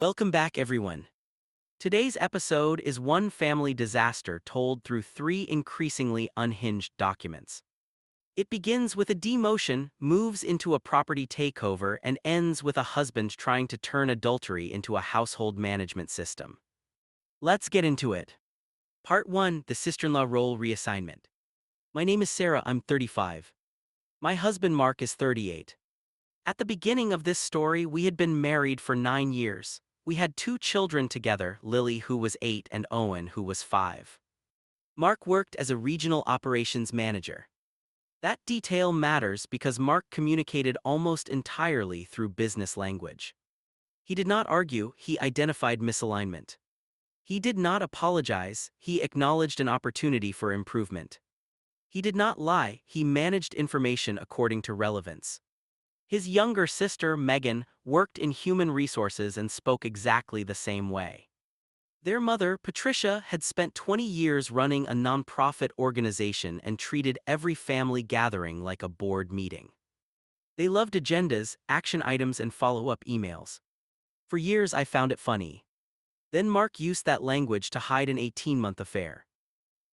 Welcome back, everyone. Today's episode is one family disaster told through three increasingly unhinged documents. It begins with a demotion, moves into a property takeover, and ends with a husband trying to turn adultery into a household management system. Let's get into it. Part 1: The Sister-in-Law Role Reassignment. My name is Sarah, I'm 35. My husband Mark is 38. At the beginning of this story, we had been married for 9 years. We had 2 children together, Lily, who was 8, and Owen, who was 5. Mark worked as a regional operations manager. That detail matters because Mark communicated almost entirely through business language. He did not argue, he identified misalignment. He did not apologize, he acknowledged an opportunity for improvement. He did not lie, he managed information according to relevance. His younger sister, Megan, worked in human resources and spoke exactly the same way. Their mother, Patricia, had spent 20 years running a nonprofit organization and treated every family gathering like a board meeting. They loved agendas, action items, and follow-up emails. For years I found it funny. Then Mark used that language to hide an 18-month affair.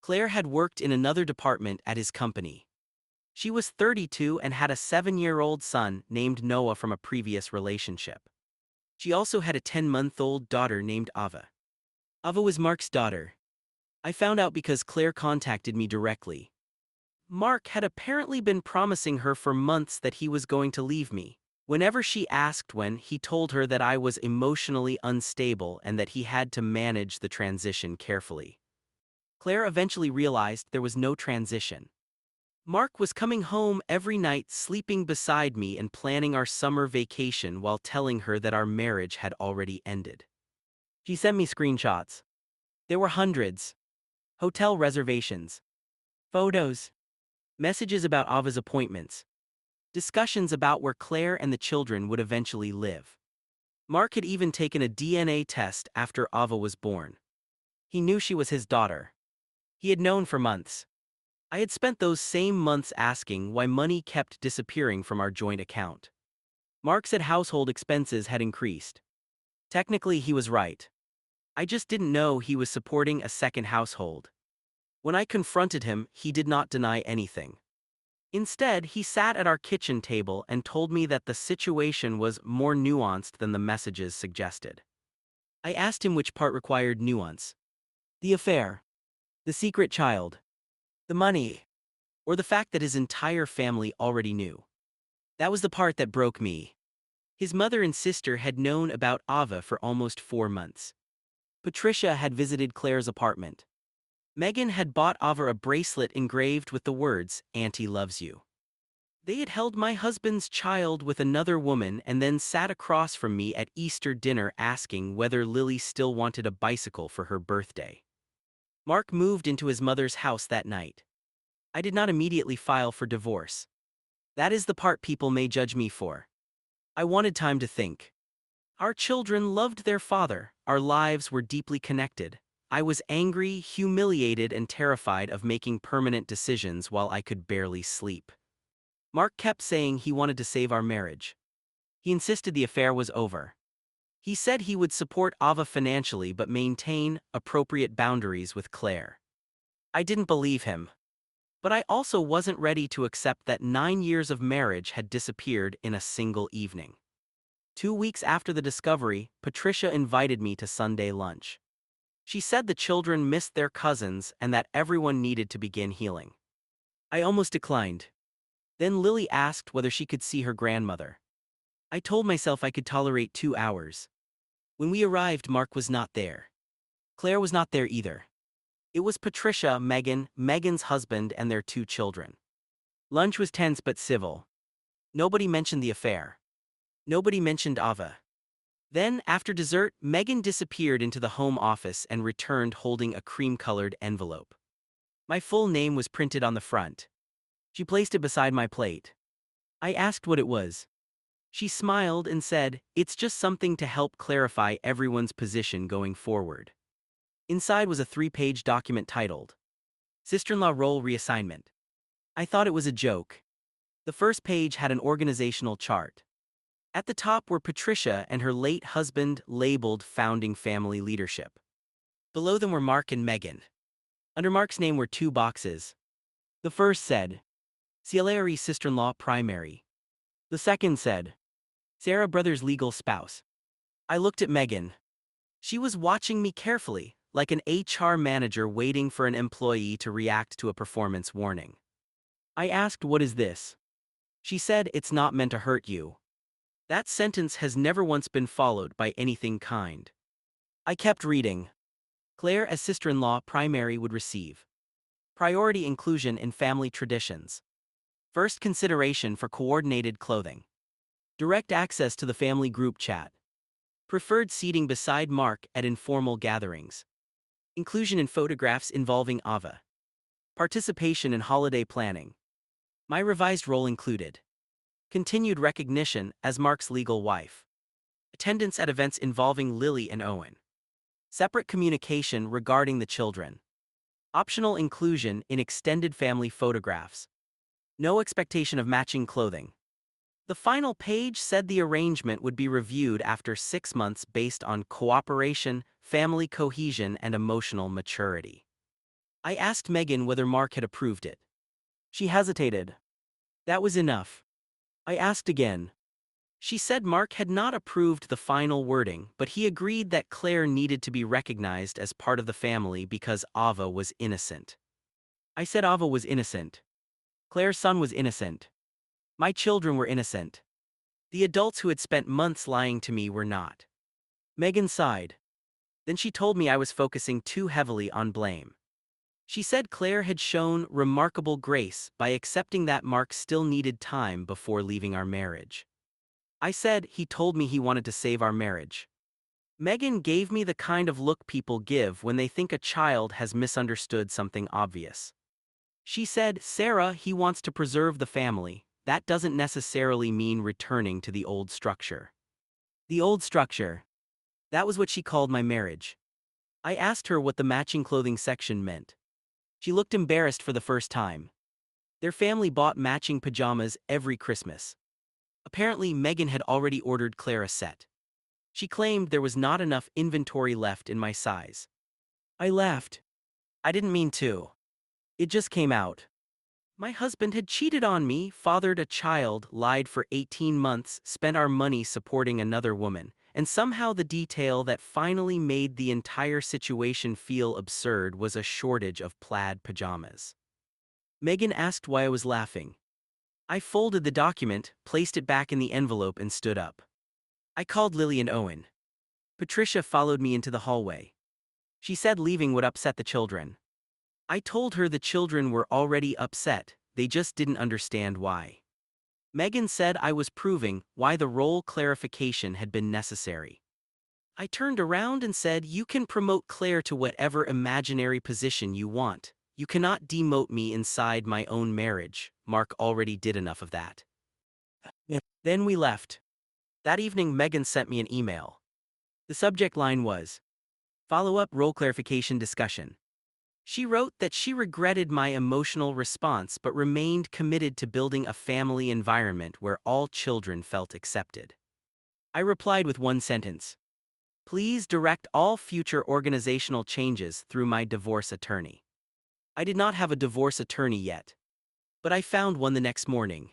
Claire had worked in another department at his company. She was 32 and had a 7-year-old son named Noah from a previous relationship. She also had a 10-month-old daughter named Ava. Ava was Mark's daughter. I found out because Claire contacted me directly. Mark had apparently been promising her for months that he was going to leave me. Whenever she asked when, he told her that I was emotionally unstable and that he had to manage the transition carefully. Claire eventually realized there was no transition. Mark was coming home every night, sleeping beside me and planning our summer vacation while telling her that our marriage had already ended. She sent me screenshots. There were hundreds. Hotel reservations. Photos. Messages about Ava's appointments. Discussions about where Claire and the children would eventually live. Mark had even taken a DNA test after Ava was born. He knew she was his daughter. He had known for months. I had spent those same months asking why money kept disappearing from our joint account. Mark said household expenses had increased. Technically, he was right. I just didn't know he was supporting a second household. When I confronted him, he did not deny anything. Instead, he sat at our kitchen table and told me that the situation was more nuanced than the messages suggested. I asked him which part required nuance. The affair. The secret child. The money. Or the fact that his entire family already knew. That was the part that broke me. His mother and sister had known about Ava for almost 4 months. Patricia had visited Claire's apartment. Megan had bought Ava a bracelet engraved with the words, "Auntie loves you." They had held my husband's child with another woman and then sat across from me at Easter dinner asking whether Lily still wanted a bicycle for her birthday. Mark moved into his mother's house that night. I did not immediately file for divorce. That is the part people may judge me for. I wanted time to think. Our children loved their father, our lives were deeply connected. I was angry, humiliated, and terrified of making permanent decisions while I could barely sleep. Mark kept saying he wanted to save our marriage. He insisted the affair was over. He said he would support Ava financially but maintain appropriate boundaries with Claire. I didn't believe him. But I also wasn't ready to accept that 9 years of marriage had disappeared in a single evening. 2 weeks after the discovery, Patricia invited me to Sunday lunch. She said the children missed their cousins and that everyone needed to begin healing. I almost declined. Then Lily asked whether she could see her grandmother. I told myself I could tolerate 2 hours. When we arrived, Mark was not there. Claire was not there either. It was Patricia, Megan's husband, and their 2 children. Lunch was tense but civil. Nobody mentioned the affair. Nobody mentioned Ava. Then, after dessert, Megan disappeared into the home office and returned holding a cream-colored envelope. My full name was printed on the front. She placed it beside my plate. I asked what it was. She smiled and said, "It's just something to help clarify everyone's position going forward." Inside was a 3-page document titled, Sister-in-Law Role Reassignment. I thought it was a joke. The first page had an organizational chart. At the top were Patricia and her late husband, labeled Founding Family Leadership. Below them were Mark and Megan. Under Mark's name were two boxes. The first said, Cielari sister-in-law primary. The second said, Sarah brother's legal spouse. I looked at Megan. She was watching me carefully, like an HR manager waiting for an employee to react to a performance warning. I asked, what is this? She said, it's not meant to hurt you. That sentence has never once been followed by anything kind. I kept reading. Claire as sister-in-law primary would receive priority inclusion in family traditions. First consideration for coordinated clothing. Direct access to the family group chat. Preferred seating beside Mark at informal gatherings. Inclusion in photographs involving Ava. Participation in holiday planning. My revised role included continued recognition as Mark's legal wife. Attendance at events involving Lily and Owen. Separate communication regarding the children. Optional inclusion in extended family photographs. No expectation of matching clothing. The final page said the arrangement would be reviewed after 6 months based on cooperation, family cohesion, and emotional maturity. I asked Megan whether Mark had approved it. She hesitated. That was enough. I asked again. She said Mark had not approved the final wording, but he agreed that Claire needed to be recognized as part of the family because Ava was innocent. I said Ava was innocent. Claire's son was innocent. My children were innocent. The adults who had spent months lying to me were not. Megan sighed. Then she told me I was focusing too heavily on blame. She said Claire had shown remarkable grace by accepting that Mark still needed time before leaving our marriage. I said he told me he wanted to save our marriage. Megan gave me the kind of look people give when they think a child has misunderstood something obvious. She said, Sarah, he wants to preserve the family. That doesn't necessarily mean returning to the old structure. The old structure. That was what she called my marriage. I asked her what the matching clothing section meant. She looked embarrassed for the first time. Their family bought matching pajamas every Christmas. Apparently, Megan had already ordered Claire a set. She claimed there was not enough inventory left in my size. I laughed. I didn't mean to. It just came out. My husband had cheated on me, fathered a child, lied for 18 months, spent our money supporting another woman, and somehow the detail that finally made the entire situation feel absurd was a shortage of plaid pajamas. Megan asked why I was laughing. I folded the document, placed it back in the envelope, and stood up. I called Lily and Owen. Patricia followed me into the hallway. She said leaving would upset the children. I told her the children were already upset, they just didn't understand why. Megan said I was proving why the role clarification had been necessary. I turned around and said, you can promote Claire to whatever imaginary position you want. You cannot demote me inside my own marriage. Mark already did enough of that. Then we left. That evening, Megan sent me an email. The subject line was, follow-up role clarification discussion. She wrote that she regretted my emotional response but remained committed to building a family environment where all children felt accepted. I replied with one sentence. Please direct all future organizational changes through my divorce attorney. I did not have a divorce attorney yet, but I found one the next morning.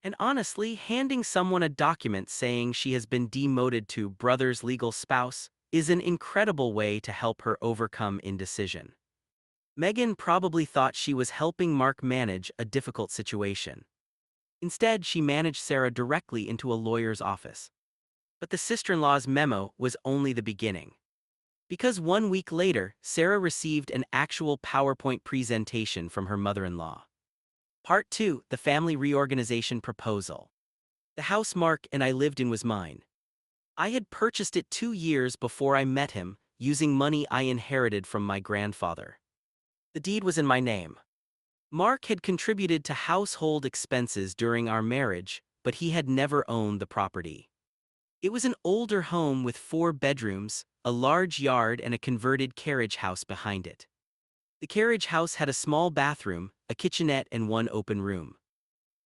And honestly, handing someone a document saying she has been demoted to brother's legal spouse is an incredible way to help her overcome indecision. Megan probably thought she was helping Mark manage a difficult situation. Instead, she managed Sarah directly into a lawyer's office. But the sister-in-law's memo was only the beginning. Because 1 week later, Sarah received an actual PowerPoint presentation from her mother-in-law. Part 2, the Family Reorganization Proposal. The house Mark and I lived in was mine. I had purchased it 2 years before I met him, using money I inherited from my grandfather. The deed was in my name. Mark had contributed to household expenses during our marriage, but he had never owned the property. It was an older home with 4 bedrooms, a large yard, and a converted carriage house behind it. The carriage house had a small bathroom, a kitchenette, and one open room.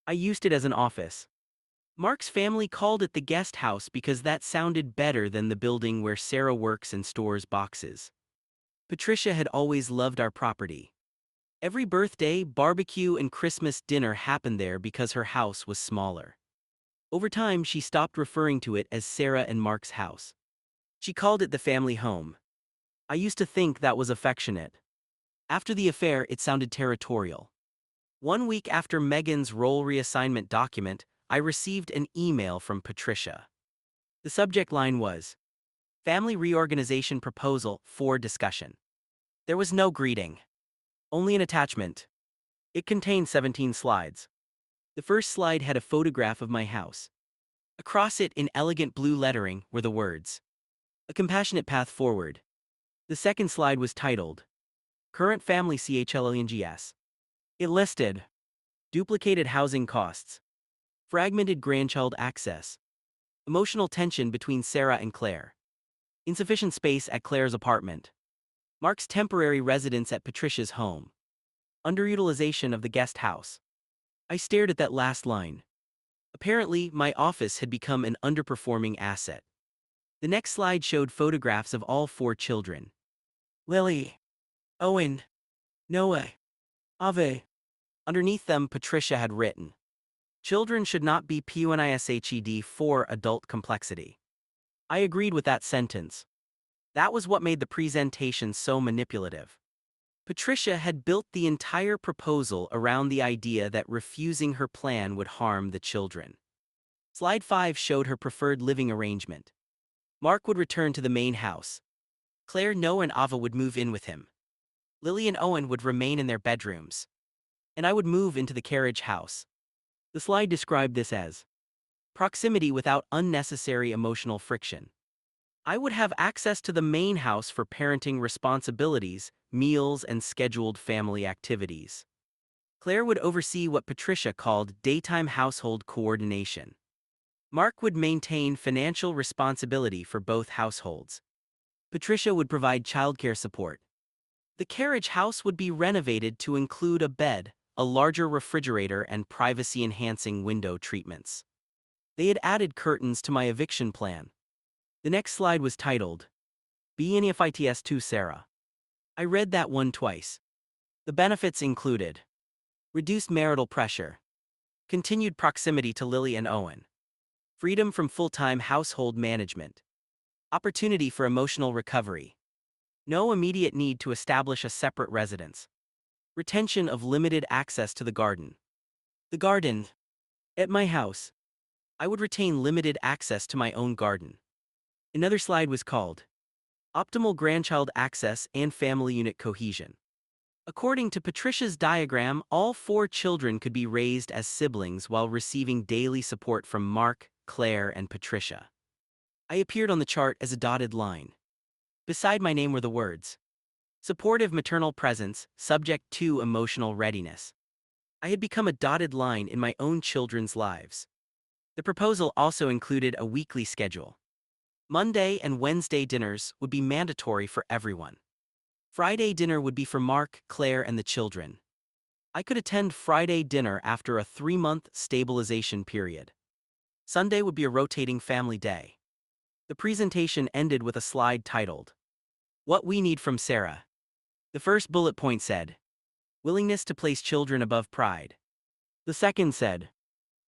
I used it as an office. Mark's family called it the guest house because that sounded better than the building where Sarah works and stores boxes. Patricia had always loved our property. Every birthday, barbecue, and Christmas dinner happened there because her house was smaller. Over time, she stopped referring to it as Sarah and Mark's house. She called it the family home. I used to think that was affectionate. After the affair, it sounded territorial. 1 week after Megan's role reassignment document, I received an email from Patricia. The subject line was, Family Reorganization Proposal for discussion. There was no greeting. Only an attachment. It contained 17 slides. The first slide had a photograph of my house. Across it, in elegant blue lettering, were the words, A Compassionate Path Forward. The second slide was titled, Current Family CHLNGS. It listed duplicated housing costs, fragmented grandchild access, emotional tension between Sarah and Claire, insufficient space at Claire's apartment, Mark's temporary residence at Patricia's home, underutilization of the guest house. I stared at that last line. Apparently, my office had become an underperforming asset. The next slide showed photographs of all 4 children. Lily, Owen, Noah, Ave. Underneath them, Patricia had written, Children should not be PUNISHED for adult complexity. I agreed with that sentence. That was what made the presentation so manipulative. Patricia had built the entire proposal around the idea that refusing her plan would harm the children. Slide 5 showed her preferred living arrangement. Mark would return to the main house. Claire, Noah, and Ava would move in with him. Lily and Owen would remain in their bedrooms. And I would move into the carriage house. The slide described this as proximity without unnecessary emotional friction. I would have access to the main house for parenting responsibilities, meals, and scheduled family activities. Claire would oversee what Patricia called daytime household coordination. Mark would maintain financial responsibility for both households. Patricia would provide childcare support. The carriage house would be renovated to include a bed, a larger refrigerator, and privacy-enhancing window treatments. They had added curtains to my eviction plan. The next slide was titled, BNEFITS to Sarah. I read that one twice. The benefits included reduced marital pressure, continued proximity to Lily and Owen, freedom from full-time household management, opportunity for emotional recovery, no immediate need to establish a separate residence, retention of limited access to the garden. The garden. At my house, I would retain limited access to my own garden. Another slide was called Optimal Grandchild Access and Family Unit Cohesion. According to Patricia's diagram, all 4 children could be raised as siblings while receiving daily support from Mark, Claire, and Patricia. I appeared on the chart as a dotted line. Beside my name were the words, Supportive maternal presence, subject to emotional readiness. I had become a dotted line in my own children's lives. The proposal also included a weekly schedule. Monday and Wednesday dinners would be mandatory for everyone. Friday dinner would be for Mark, Claire, and the children. I could attend Friday dinner after a 3-month stabilization period. Sunday would be a rotating family day. The presentation ended with a slide titled, What We Need from Sarah. The first bullet point said, Willingness to place children above pride. The second said,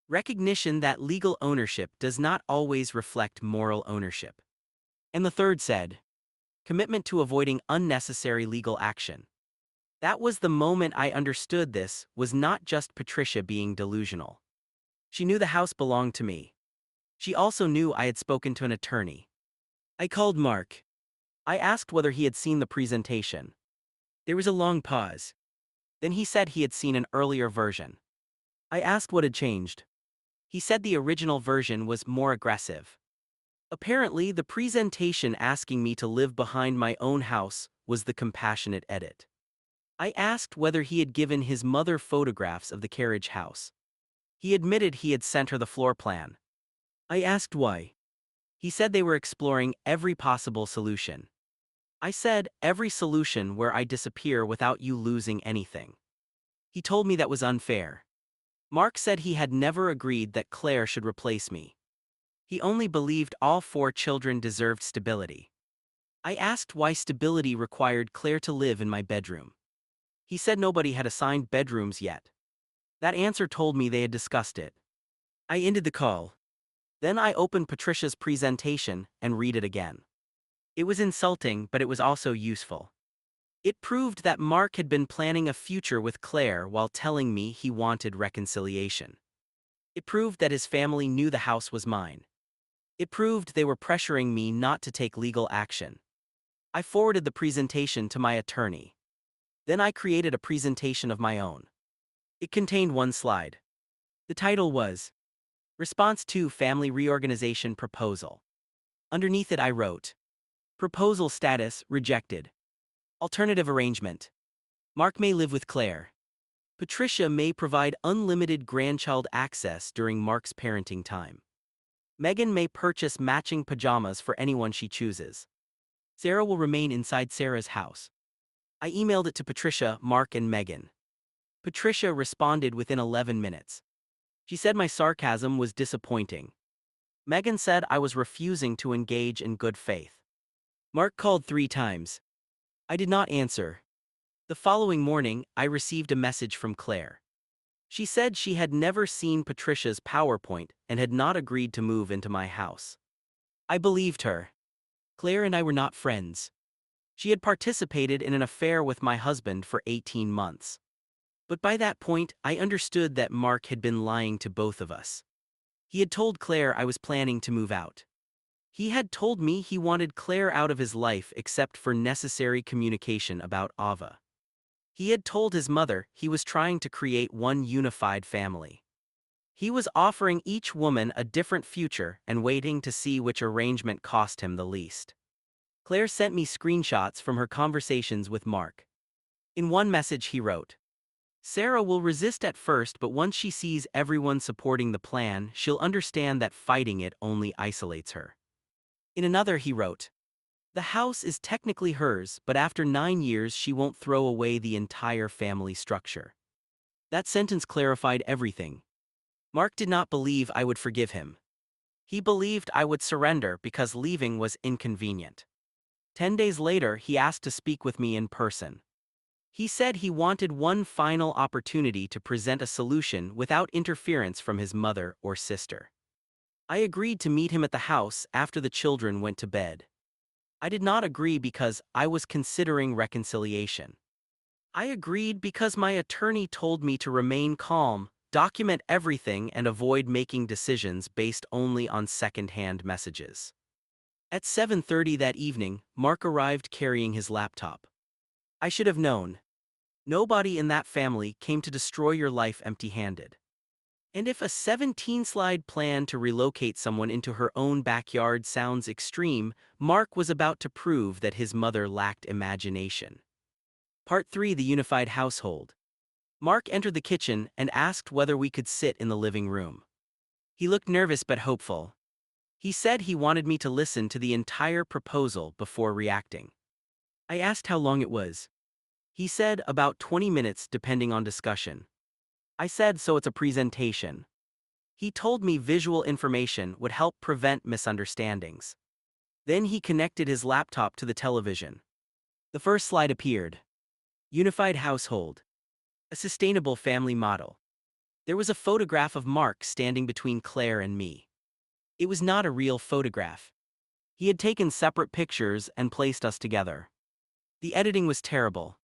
Recognition that legal ownership does not always reflect moral ownership. And the third said, Commitment to avoiding unnecessary legal action. That was the moment I understood this was not just Patricia being delusional. She knew the house belonged to me. She also knew I had spoken to an attorney. I called Mark. I asked whether he had seen the presentation. There was a long pause. Then he said he had seen an earlier version. I asked what had changed. He said the original version was more aggressive. Apparently, the presentation asking me to live behind my own house was the compassionate edit. I asked whether he had given his mother photographs of the carriage house. He admitted he had sent her the floor plan. I asked why. He said they were exploring every possible solution. I said, every solution where I disappear without you losing anything. He told me that was unfair. Mark said he had never agreed that Claire should replace me. He only believed all 4 children deserved stability. I asked why stability required Claire to live in my bedroom. He said nobody had assigned bedrooms yet. That answer told me they had discussed it. I ended the call. Then I opened Patricia's presentation and read it again. It was insulting, but it was also useful. It proved that Mark had been planning a future with Claire while telling me he wanted reconciliation. It proved that his family knew the house was mine. It proved they were pressuring me not to take legal action. I forwarded the presentation to my attorney. Then I created a presentation of my own. It contained 1 slide. The title was Response to Family Reorganization Proposal. Underneath it I wrote, Proposal status rejected. Alternative arrangement. Mark may live with Claire. Patricia may provide unlimited grandchild access during Mark's parenting time. Megan may purchase matching pajamas for anyone she chooses. Sarah will remain inside Sarah's house. I emailed it to Patricia, Mark, and Megan. Patricia responded within 11 minutes. She said my sarcasm was disappointing. Megan said I was refusing to engage in good faith. Mark called 3 times. I did not answer. The following morning, I received a message from Claire. She said she had never seen Patricia's PowerPoint and had not agreed to move into my house. I believed her. Claire and I were not friends. She had participated in an affair with my husband for 18 months. But by that point, I understood that Mark had been lying to both of us. He had told Claire I was planning to move out. He had told me he wanted Claire out of his life except for necessary communication about Ava. He had told his mother he was trying to create one unified family. He was offering each woman a different future and waiting to see which arrangement cost him the least. Claire sent me screenshots from her conversations with Mark. In one message he wrote, Sarah will resist at first, but once she sees everyone supporting the plan, she'll understand that fighting it only isolates her. In another he wrote, the house is technically hers, but after 9 years she won't throw away the entire family structure. That sentence clarified everything. Mark did not believe I would forgive him. He believed I would surrender because leaving was inconvenient. 10 days later, he asked to speak with me in person. He said he wanted one final opportunity to present a solution without interference from his mother or sister. I agreed to meet him at the house after the children went to bed. I did not agree because I was considering reconciliation. I agreed because my attorney told me to remain calm, document everything, and avoid making decisions based only on second-hand messages. At 7:30 that evening, Mark arrived carrying his laptop. I should have known. Nobody in that family came to destroy your life empty-handed. And if a 17-slide plan to relocate someone into her own backyard sounds extreme, Mark was about to prove that his mother lacked imagination. Part 3: The Unified Household. Mark entered the kitchen and asked whether we could sit in the living room. He looked nervous but hopeful. He said he wanted me to listen to the entire proposal before reacting. I asked how long it was. He said about 20 minutes depending on discussion. I said so it's a presentation. He told me visual information would help prevent misunderstandings. Then he connected his laptop to the television. The first slide appeared. Unified household. A sustainable family model. There was a photograph of Mark standing between Claire and me. It was not a real photograph. He had taken separate pictures and placed us together. The editing was terrible.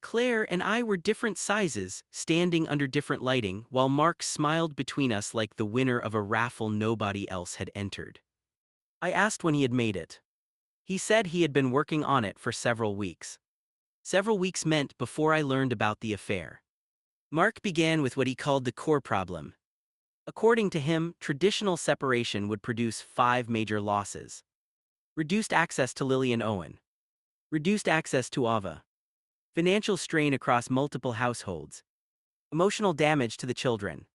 Claire and I were different sizes, standing under different lighting, while Mark smiled between us like the winner of a raffle nobody else had entered. I asked when he had made it. He said he had been working on it for several weeks. Several weeks meant before I learned about the affair. Mark began with what he called the core problem. According to him, traditional separation would produce 5 major losses. Reduced access to Lily and Owen. Reduced access to Ava. Financial strain across multiple households. Emotional damage to the children.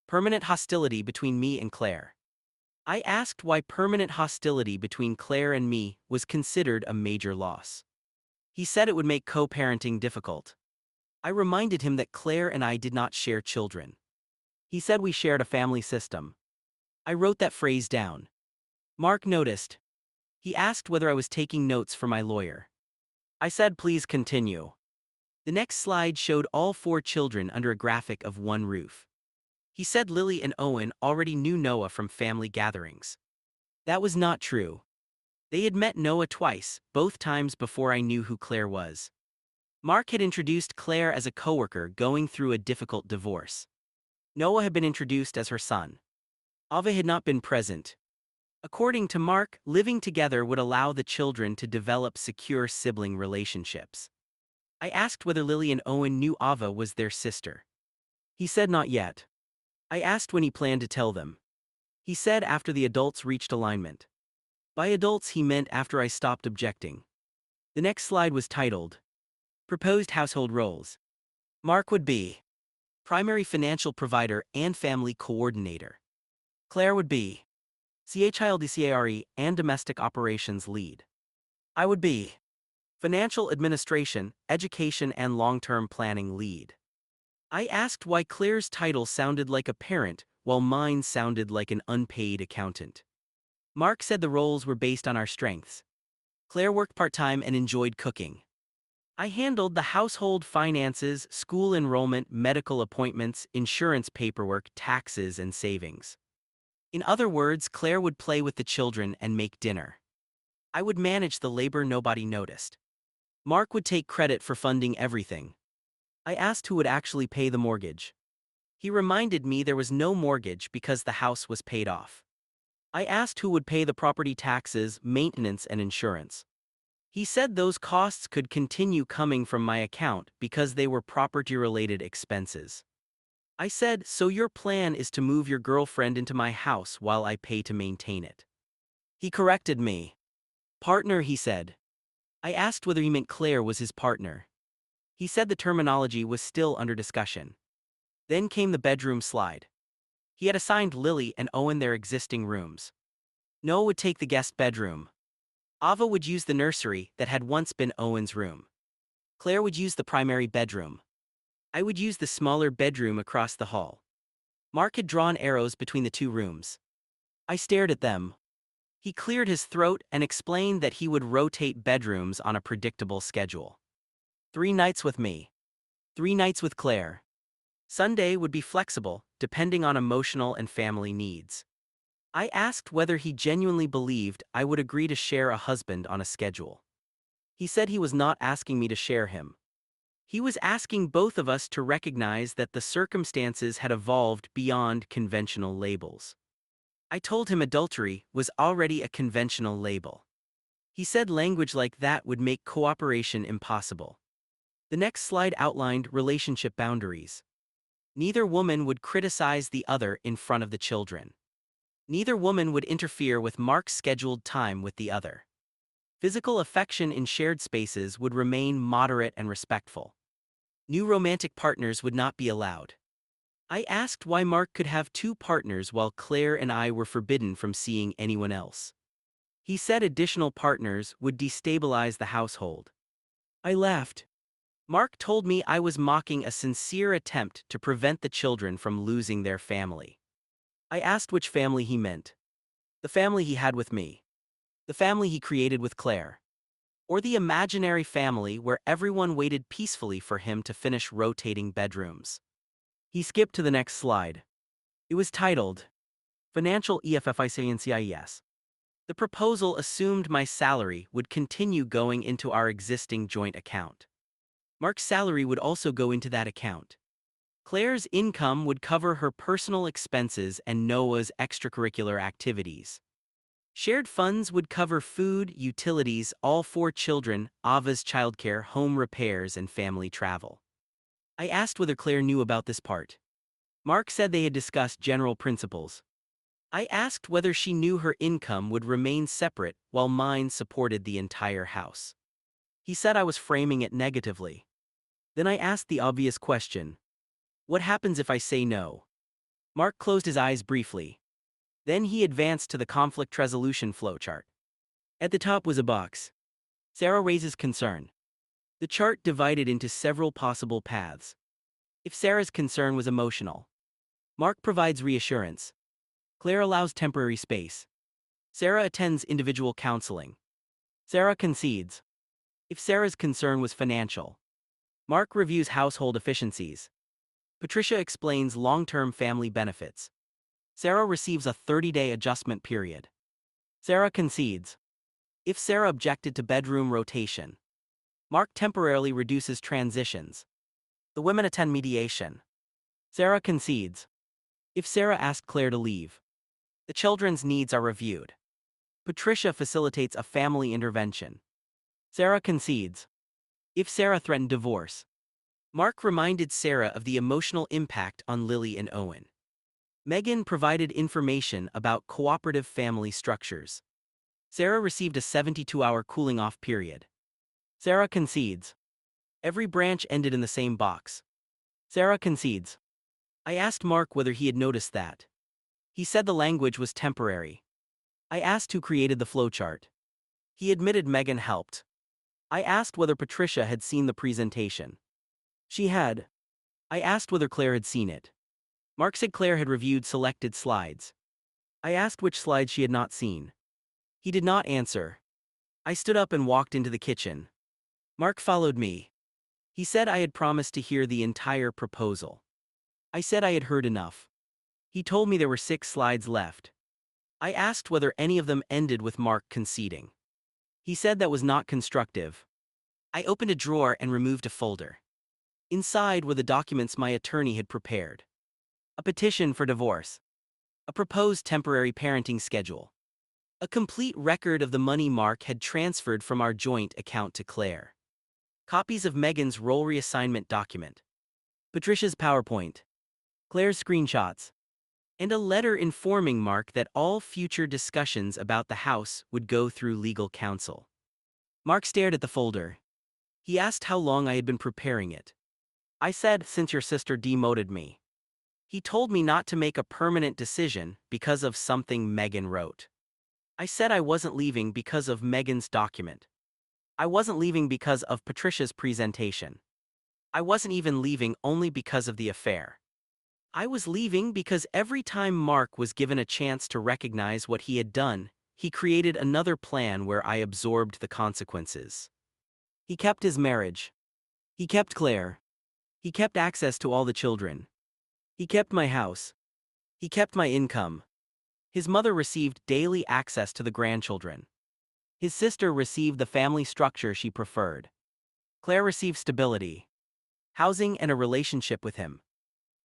Permanent hostility between me and Claire. I asked why permanent hostility between Claire and me was considered a major loss. He said it would make co-parenting difficult. I reminded him that Claire and I did not share children. He said we shared a family system. I wrote that phrase down. Mark noticed. He asked whether I was taking notes for my lawyer. I said please continue. The next slide showed all 4 children under a graphic of one roof. He said Lily and Owen already knew Noah from family gatherings. That was not true. They had met Noah twice, both times before I knew who Claire was. Mark had introduced Claire as a coworker going through a difficult divorce. Noah had been introduced as her son. Ava had not been present. According to Mark, living together would allow the children to develop secure sibling relationships. I asked whether Lily and Owen knew Ava was their sister. He said not yet. I asked when he planned to tell them. He said after the adults reached alignment. By adults he meant after I stopped objecting. The next slide was titled, Proposed Household Roles. Mark would be primary financial provider and family coordinator. Claire would be CHILDCARE and domestic operations lead. I would be financial administration, education and long-term planning lead. I asked why Claire's title sounded like a parent, while mine sounded like an unpaid accountant. Mark said the roles were based on our strengths. Claire worked part-time and enjoyed cooking. I handled the household finances, school enrollment, medical appointments, insurance paperwork, taxes, and savings. In other words, Claire would play with the children and make dinner. I would manage the labor nobody noticed. Mark would take credit for funding everything. I asked who would actually pay the mortgage. He reminded me there was no mortgage because the house was paid off. I asked who would pay the property taxes, maintenance, and insurance. He said those costs could continue coming from my account because they were property-related expenses. I said, so your plan is to move your girlfriend into my house while I pay to maintain it. He corrected me. Partner, he said. I asked whether he meant Claire was his partner. He said the terminology was still under discussion. Then came the bedroom slide. He had assigned Lily and Owen their existing rooms. Noah would take the guest bedroom. Ava would use the nursery that had once been Owen's room. Claire would use the primary bedroom. I would use the smaller bedroom across the hall. Mark had drawn arrows between the 2 rooms. I stared at them. He cleared his throat and explained that he would rotate bedrooms on a predictable schedule. 3 nights with me. 3 nights with Claire. Sunday would be flexible, depending on emotional and family needs. I asked whether he genuinely believed I would agree to share a husband on a schedule. He said he was not asking me to share him. He was asking both of us to recognize that the circumstances had evolved beyond conventional labels. I told him adultery was already a conventional label. He said language like that would make cooperation impossible. The next slide outlined relationship boundaries. Neither woman would criticize the other in front of the children. Neither woman would interfere with Mark's scheduled time with the other. Physical affection in shared spaces would remain moderate and respectful. New romantic partners would not be allowed. I asked why Mark could have 2 partners while Claire and I were forbidden from seeing anyone else. He said additional partners would destabilize the household. I laughed. Mark told me I was mocking a sincere attempt to prevent the children from losing their family. I asked which family he meant. The family he had with me. The family he created with Claire. Or the imaginary family where everyone waited peacefully for him to finish rotating bedrooms. He skipped to the next slide. It was titled, Financial EFFICNCIES. The proposal assumed my salary would continue going into our existing joint account. Mark's salary would also go into that account. Claire's income would cover her personal expenses and Noah's extracurricular activities. Shared funds would cover food, utilities, all 4 children, Ava's childcare, home repairs, and family travel. I asked whether Claire knew about this part. Mark said they had discussed general principles. I asked whether she knew her income would remain separate while mine supported the entire house. He said I was framing it negatively. Then I asked the obvious question. What happens if I say no? Mark closed his eyes briefly. Then he advanced to the conflict resolution flowchart. At the top was a box. Sarah raises concern. The chart divided into several possible paths. If Sarah's concern was emotional, Mark provides reassurance. Claire allows temporary space. Sarah attends individual counseling. Sarah concedes. If Sarah's concern was financial. Mark reviews household efficiencies. Patricia explains long-term family benefits. Sarah receives a 30-day adjustment period. Sarah concedes. If Sarah objected to bedroom rotation. Mark temporarily reduces transitions. The women attend mediation. Sarah concedes. If Sarah asked Claire to leave. The children's needs are reviewed. Patricia facilitates a family intervention. Sarah concedes. If Sarah threatened divorce. Mark reminded Sarah of the emotional impact on Lily and Owen. Megan provided information about cooperative family structures. Sarah received a 72-hour cooling-off period. Sarah concedes. Every branch ended in the same box. Sarah concedes. I asked Mark whether he had noticed that. He said the language was temporary. I asked who created the flowchart. He admitted Megan helped. I asked whether Patricia had seen the presentation. She had. I asked whether Claire had seen it. Mark said Claire had reviewed selected slides. I asked which slides she had not seen. He did not answer. I stood up and walked into the kitchen. Mark followed me. He said I had promised to hear the entire proposal. I said I had heard enough. He told me there were 6 slides left. I asked whether any of them ended with Mark conceding. He said that was not constructive. I opened a drawer and removed a folder. Inside were the documents my attorney had prepared. A petition for divorce. A proposed temporary parenting schedule. A complete record of the money Mark had transferred from our joint account to Claire. Copies of Megan's role reassignment document. Patricia's PowerPoint. Claire's screenshots. And a letter informing Mark that all future discussions about the house would go through legal counsel. Mark stared at the folder. He asked how long I had been preparing it. I said, since your sister demoted me. He told me not to make a permanent decision because of something Megan wrote. I said I wasn't leaving because of Megan's document. I wasn't leaving because of Patricia's presentation. I wasn't even leaving only because of the affair. I was leaving because every time Mark was given a chance to recognize what he had done, he created another plan where I absorbed the consequences. He kept his marriage. He kept Claire. He kept access to all the children. He kept my house. He kept my income. His mother received daily access to the grandchildren. His sister received the family structure she preferred. Claire received stability, housing, and a relationship with him.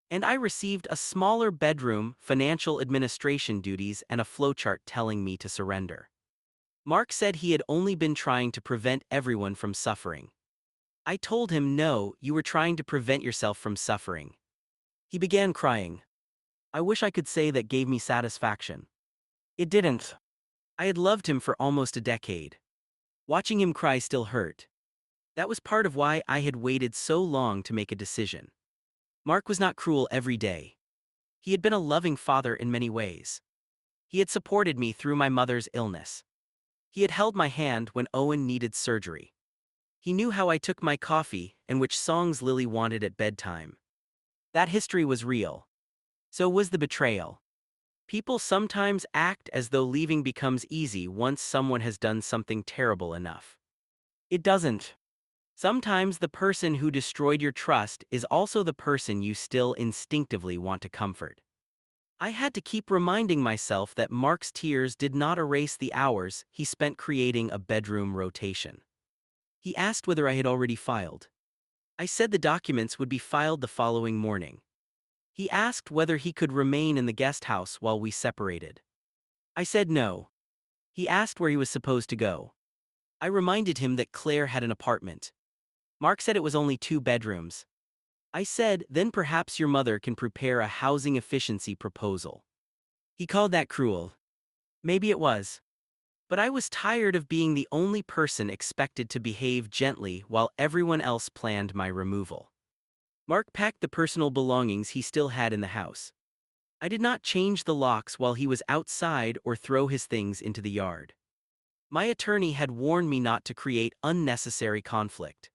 And I received a smaller bedroom, financial administration duties, and a flowchart telling me to surrender. Mark said he had only been trying to prevent everyone from suffering. I told him, no, you were trying to prevent yourself from suffering. He began crying. I wish I could say that gave me satisfaction. It didn't. I had loved him for almost a decade. Watching him cry still hurt. That was part of why I had waited so long to make a decision. Mark was not cruel every day. He had been a loving father in many ways. He had supported me through my mother's illness. He had held my hand when Owen needed surgery. He knew how I took my coffee and which songs Lily wanted at bedtime. That history was real. So was the betrayal. People sometimes act as though leaving becomes easy once someone has done something terrible enough. It doesn't. Sometimes the person who destroyed your trust is also the person you still instinctively want to comfort. I had to keep reminding myself that Mark's tears did not erase the hours he spent creating a bedroom rotation. He asked whether I had already filed. I said the documents would be filed the following morning. He asked whether he could remain in the guest house while we separated. I said no. He asked where he was supposed to go. I reminded him that Claire had an apartment. Mark said it was only 2 bedrooms. I said, then perhaps your mother can prepare a housing efficiency proposal. He called that cruel. Maybe it was. But I was tired of being the only person expected to behave gently while everyone else planned my removal. Mark packed the personal belongings he still had in the house. I did not change the locks while he was outside or throw his things into the yard. My attorney had warned me not to create unnecessary conflict.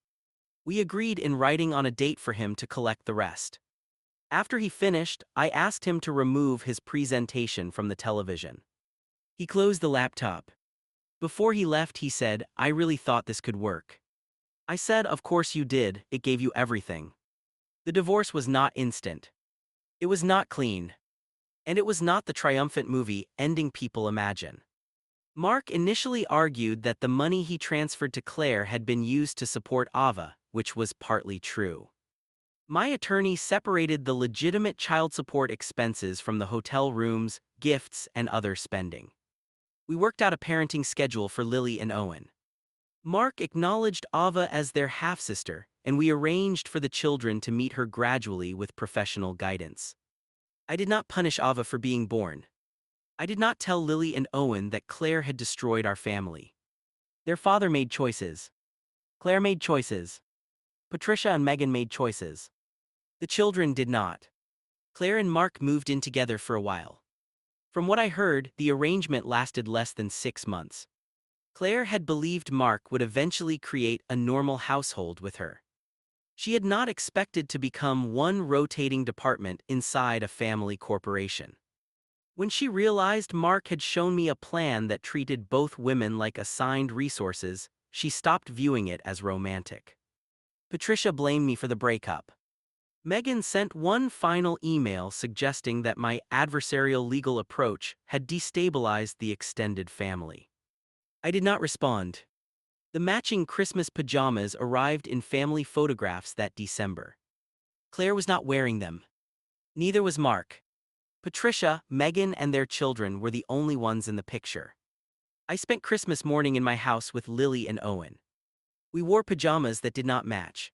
We agreed in writing on a date for him to collect the rest. After he finished, I asked him to remove his presentation from the television. He closed the laptop. Before he left, he said, "I really thought this could work." I said, "Of course you did, it gave you everything." The divorce was not instant. It was not clean. And it was not the triumphant movie ending people imagine. Mark initially argued that the money he transferred to Claire had been used to support Ava, which was partly true. My attorney separated the legitimate child support expenses from the hotel rooms, gifts, and other spending. We worked out a parenting schedule for Lily and Owen. Mark acknowledged Ava as their half-sister, and we arranged for the children to meet her gradually with professional guidance. I did not punish Ava for being born. I did not tell Lily and Owen that Claire had destroyed our family. Their father made choices. Claire made choices. Patricia and Megan made choices. The children did not. Claire and Mark moved in together for a while. From what I heard, the arrangement lasted less than 6 months. Claire had believed Mark would eventually create a normal household with her. She had not expected to become one rotating department inside a family corporation. When she realized Mark had shown me a plan that treated both women like assigned resources, she stopped viewing it as romantic. Patricia blamed me for the breakup. Megan sent one final email suggesting that my adversarial legal approach had destabilized the extended family. I did not respond. The matching Christmas pajamas arrived in family photographs that December. Claire was not wearing them. Neither was Mark. Patricia, Megan, and their children were the only ones in the picture. I spent Christmas morning in my house with Lily and Owen. We wore pajamas that did not match.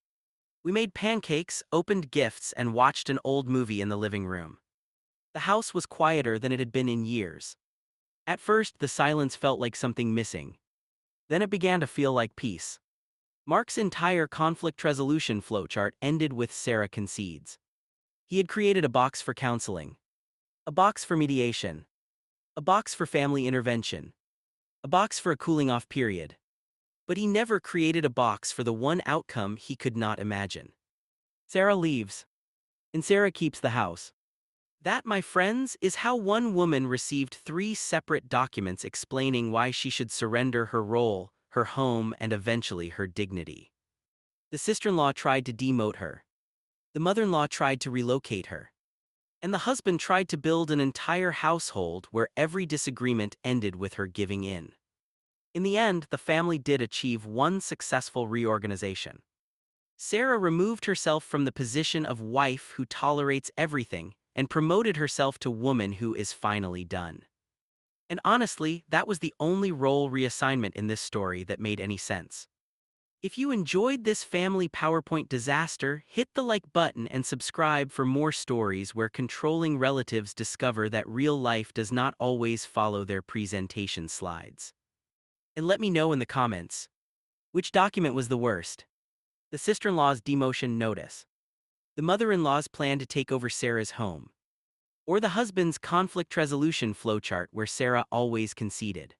We made pancakes, opened gifts, and watched an old movie in the living room. The house was quieter than it had been in years. At first, the silence felt like something missing. Then it began to feel like peace. Mark's entire conflict resolution flowchart ended with "Sarah concedes." He had created a box for counseling, a box for mediation, a box for family intervention, a box for a cooling-off period. But he never created a box for the one outcome he could not imagine. Sarah leaves, and Sarah keeps the house. That, my friends, is how one woman received 3 separate documents explaining why she should surrender her role, her home, and eventually her dignity. The sister-in-law tried to demote her. The mother-in-law tried to relocate her. And the husband tried to build an entire household where every disagreement ended with her giving in. In the end, the family did achieve one successful reorganization. Sarah removed herself from the position of wife who tolerates everything and promoted herself to woman who is finally done. And honestly, that was the only role reassignment in this story that made any sense. If you enjoyed this family PowerPoint disaster, hit the like button and subscribe for more stories where controlling relatives discover that real life does not always follow their presentation slides. And let me know in the comments, which document was the worst? The sister-in-law's demotion notice, the mother-in-law's plan to take over Sarah's home, or the husband's conflict resolution flowchart where Sarah always conceded.